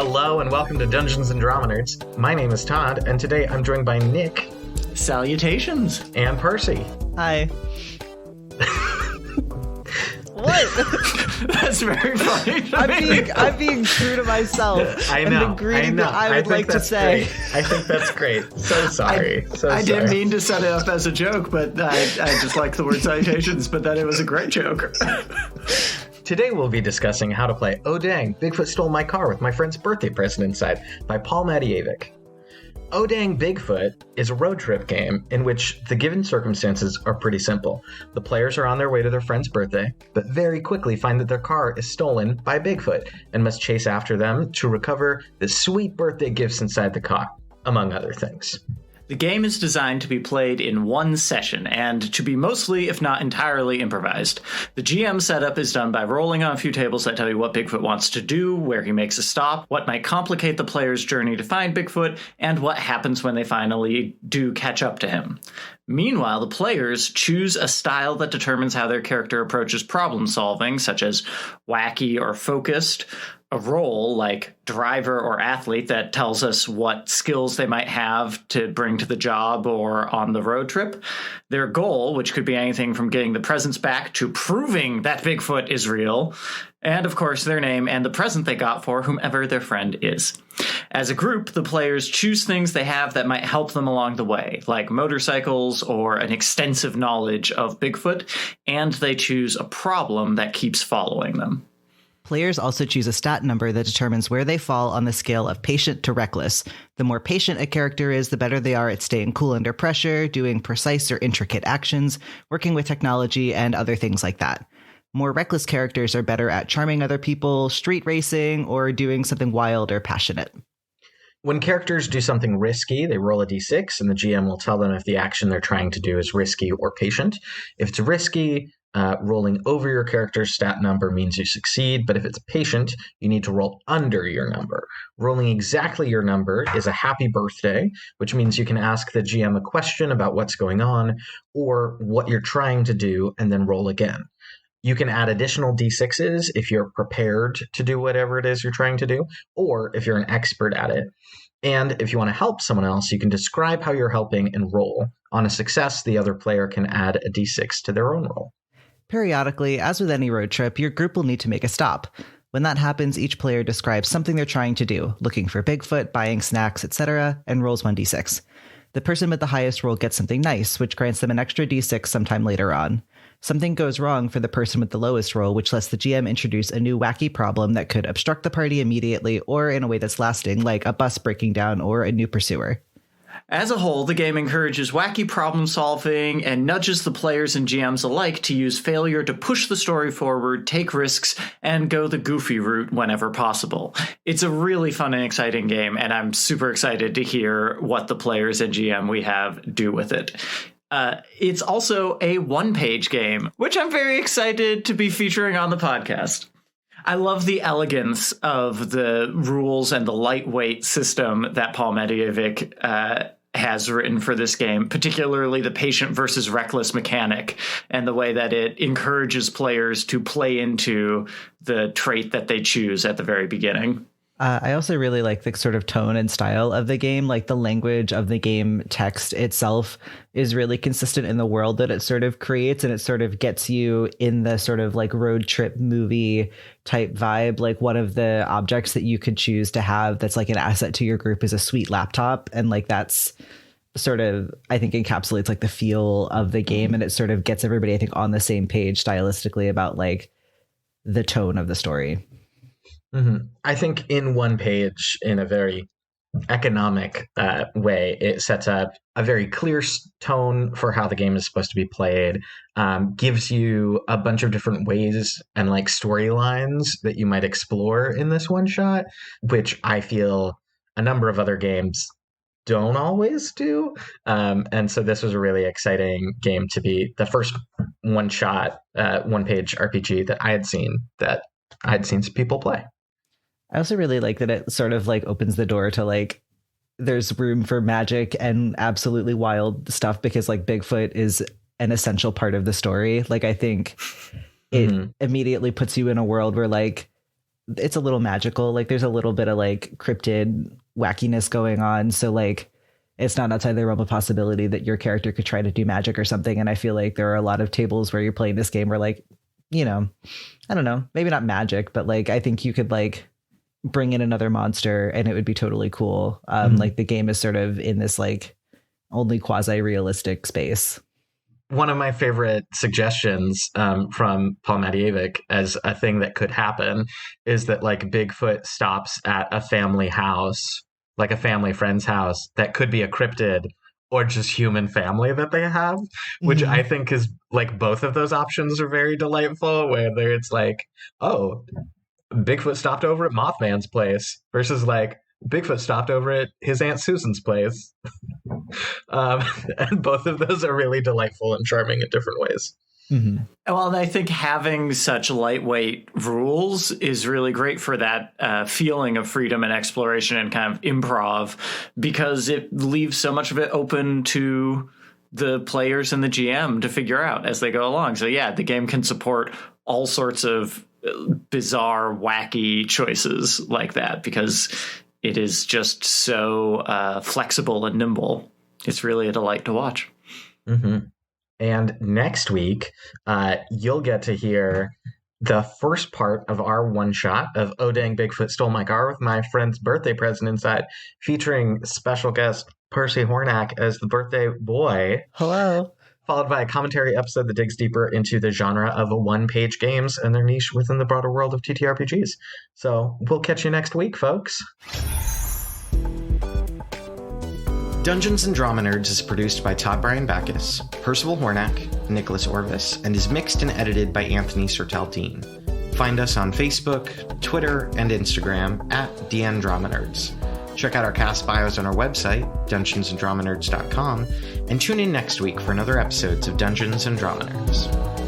Hello and welcome to Dungeons and Dromedars. My name is Todd, and today I'm joined by Nick. Salutations. And Percy. Hi. What? That's very funny. I'm being true to myself. I know. And the greeting that I would like to say. Great. I think that's great. So sorry. I didn't mean to set it up as a joke, but I just like the word salutations, but then it was a great joke. Today we'll be discussing how to play Oh Dang, Bigfoot Stole My Car with My Friend's Birthday Present Inside by Paul Matijevic. Oh Dang, Bigfoot is a road trip game in which the given circumstances are pretty simple. The players are on their way to their friend's birthday, but very quickly find that their car is stolen by Bigfoot and must chase after them to recover the sweet birthday gifts inside the car, among other things. The game is designed to be played in one session and to be mostly, if not entirely, improvised. The GM setup is done by rolling on a few tables that tell you what Bigfoot wants to do, where he makes a stop, what might complicate the player's journey to find Bigfoot, and what happens when they finally do catch up to him. Meanwhile, the players choose a style that determines how their character approaches problem solving, such as wacky or focused, a role like driver or athlete that tells us what skills they might have to bring to the job or on the road trip, their goal, which could be anything from getting the presents back to proving that Bigfoot is real, and of course their name and the present they got for whomever their friend is. As a group, the players choose things they have that might help them along the way, like motorcycles or an extensive knowledge of Bigfoot, and they choose a problem that keeps following them. Players also choose a stat number that determines where they fall on the scale of patient to reckless. The more patient a character is, the better they are at staying cool under pressure, doing precise or intricate actions, working with technology, and other things like that. More reckless characters are better at charming other people, street racing, or doing something wild or passionate. When characters do something risky, they roll a d6, and the GM will tell them if the action they're trying to do is risky or patient. If it's risky, rolling over your character's stat number means you succeed, but if it's patient, you need to roll under your number. Rolling exactly your number is a happy birthday, which means you can ask the GM a question about what's going on or what you're trying to do, and then roll again. You can add additional d6s if you're prepared to do whatever it is you're trying to do, or if you're an expert at it. And if you want to help someone else, you can describe how you're helping and roll. On a success, the other player can add a d6 to their own roll. Periodically, as with any road trip, your group will need to make a stop. When that happens, each player describes something they're trying to do, looking for Bigfoot, buying snacks, etc., and rolls 1d6. The person with the highest roll gets something nice, which grants them an extra d6 sometime later on. Something goes wrong for the person with the lowest roll, which lets the GM introduce a new wacky problem that could obstruct the party immediately or in a way that's lasting, like a bus breaking down or a new pursuer. As a whole, the game encourages wacky problem solving and nudges the players and GMs alike to use failure to push the story forward, take risks, and go the goofy route whenever possible. It's a really fun and exciting game, and I'm super excited to hear what the players and GM we have do with it. It's also a one-page game, which I'm very excited to be featuring on the podcast. I love the elegance of the rules and the lightweight system that Paul Matijevic has written for this game, particularly the patient versus reckless mechanic and the way that it encourages players to play into the trait that they choose at the very beginning. I also really like the sort of tone and style of the game. Like the language of the game text itself is really consistent in the world that it sort of creates, and it sort of gets you in the sort of like road trip movie type vibe. Like one of the objects that you could choose to have that's like an asset to your group is a sweet laptop. And like that's sort of, I think, encapsulates like the feel of the game, and it sort of gets everybody, I think, on the same page stylistically about like the tone of the story. Mm-hmm. I think in one page, in a very economic way, it sets up a very clear tone for how the game is supposed to be played, gives you a bunch of different ways and like storylines that you might explore in this one shot, which I feel a number of other games don't always do. And so this was a really exciting game to be the first one-shot, one-page RPG that I had seen some people play. I also really like that it sort of like opens the door to like there's room for magic and absolutely wild stuff because like Bigfoot is an essential part of the story. Like I think it immediately puts you in a world where like it's a little magical. Like there's a little bit of like cryptid wackiness going on. So like it's not outside the realm of possibility that your character could try to do magic or something. And I feel like there are a lot of tables where you're playing this game where like, you know, I don't know, maybe not magic, but like I think you could like bring in another monster and it would be totally cool. Like the game is sort of in this like only quasi-realistic space. One of my favorite suggestions from Paul Matijevic as a thing that could happen is that like Bigfoot stops at a family house, like a family friend's house that could be a cryptid or just human family that they have, which I think is like both of those options are very delightful, whether it's like, oh, Bigfoot stopped over at Mothman's place versus like Bigfoot stopped over at his Aunt Susan's place. And both of those are really delightful and charming in different ways. Well, and I think having such lightweight rules is really great for that feeling of freedom and exploration and kind of improv, because it leaves so much of it open to the players and the GM to figure out as they go along. So yeah, the game can support all sorts of bizarre, wacky choices like that because it is just so flexible and nimble. It's really a delight to watch. And next week, you'll get to hear the first part of our one-shot of Oh Dang Bigfoot Stole My Car with my friend's birthday present inside, featuring special guest Percy Hornak as the birthday boy. Hello. Followed by a commentary episode that digs deeper into the genre of one-page games and their niche within the broader world of TTRPGs. So we'll catch you next week, folks. Dungeons & Drama Nerds is produced by Todd Backus, Percival Hornak, Nicholas Orvis, and is mixed and edited by Anthony Sertel Dean. Find us on Facebook, Twitter, and Instagram at DN Drama Nerds. Check out our cast bios on our website, dungeonsanddramanerds.com, and tune in next week for another episode of Dungeons & Drama Nerds.